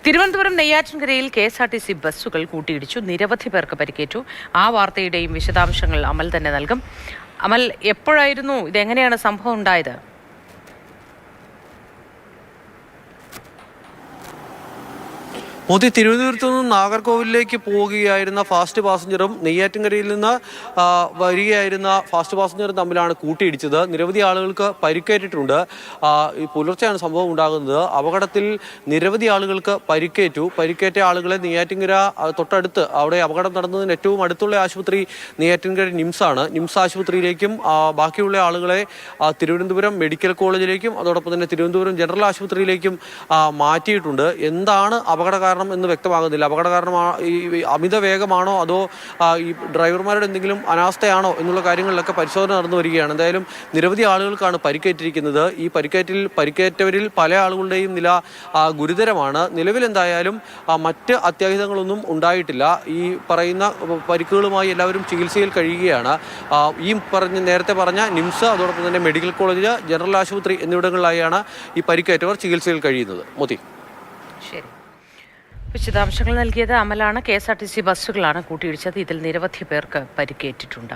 Thiruvananthapuram നെയ്യാറ്റിൻകരയിൽ KSRTC ബസ്സുകൾ കൂട്ടിയിടിച്ചു. നിരവധി പേർക്ക് പരിക്കേറ്റു. ആ വാർത്തയുടെയും വിശദാംശങ്ങൾ അമൽ തന്നെ നൽകും. അമൽ, എപ്പോഴായിരുന്നു ഇതെങ്ങനെയാണ് സംഭവം ഉണ്ടായത്? മോദി തിരുവനന്തപുരത്ത് നിന്ന് നാഗർകോവിലേക്ക് പോവുകയായിരുന്ന ഫാസ്റ്റ് പാസഞ്ചറും നെയ്യാറ്റിൻകരയിൽ നിന്ന് വരികയായിരുന്ന ഫാസ്റ്റ് പാസഞ്ചറും തമ്മിലാണ് കൂട്ടിയിടിച്ചത്. നിരവധി ആളുകൾക്ക് പരിക്കേറ്റിട്ടുണ്ട്. പുലർച്ചെയാണ് സംഭവം ഉണ്ടാകുന്നത്. അപകടത്തിൽ നിരവധി ആളുകൾക്ക് പരിക്കേറ്റ ആളുകളെ നെയ്യാറ്റിൻകര തൊട്ടടുത്ത്, അവിടെ അപകടം നടന്നതിന് ഏറ്റവും അടുത്തുള്ള ആശുപത്രി നെയ്യാറ്റിൻകര നിംസ് ആശുപത്രിയിലേക്കും ബാക്കിയുള്ള ആളുകളെ തിരുവനന്തപുരം മെഡിക്കൽ കോളേജിലേക്കും അതോടൊപ്പം തന്നെ തിരുവനന്തപുരം ജനറൽ ആശുപത്രിയിലേക്കും മാറ്റിയിട്ടുണ്ട്. എന്താണ് അപകട കാരണം എന്ന് വ്യക്തമാകുന്നില്ല. അപകട കാരണം ഈ അമിത വേഗമാണോ അതോ ഈ ഡ്രൈവർമാരുടെ എന്തെങ്കിലും അനാസ്ഥയാണോ എന്നുള്ള കാര്യങ്ങളിലൊക്കെ പരിശോധന നടന്നു വരികയാണ്. എന്തായാലും നിരവധി ആളുകൾക്കാണ് പരിക്കേറ്റിരിക്കുന്നത്. ഈ പരിക്കേറ്റവരിൽ പല ആളുകളുടെയും നില ഗുരുതരമാണ്. നിലവിൽ എന്തായാലും മറ്റ് അത്യാഹിതങ്ങളൊന്നും ഉണ്ടായിട്ടില്ല. ഈ പറയുന്ന പരിക്കുകളുമായി എല്ലാവരും ചികിത്സയിൽ കഴിയുകയാണ്. നേരത്തെ പറഞ്ഞ നിംസ് അതോടൊപ്പം തന്നെ മെഡിക്കൽ കോളേജ്, ജനറൽ ആശുപത്രി എന്നിവിടങ്ങളിലായാണ് ഈ പരിക്കേറ്റവർ ചികിത്സയിൽ കഴിയുന്നത്. മോദി, ശരി. വിശദാംശങ്ങൾ നൽകിയത് അമലാണ്. കെ.എസ്.ആർ.ടി.സി ബസ്സുകളാണ് കൂട്ടിയിടിച്ചത്. ഇതിൽ നിരവധി പേർക്ക് പരിക്കേറ്റിട്ടുണ്ട്.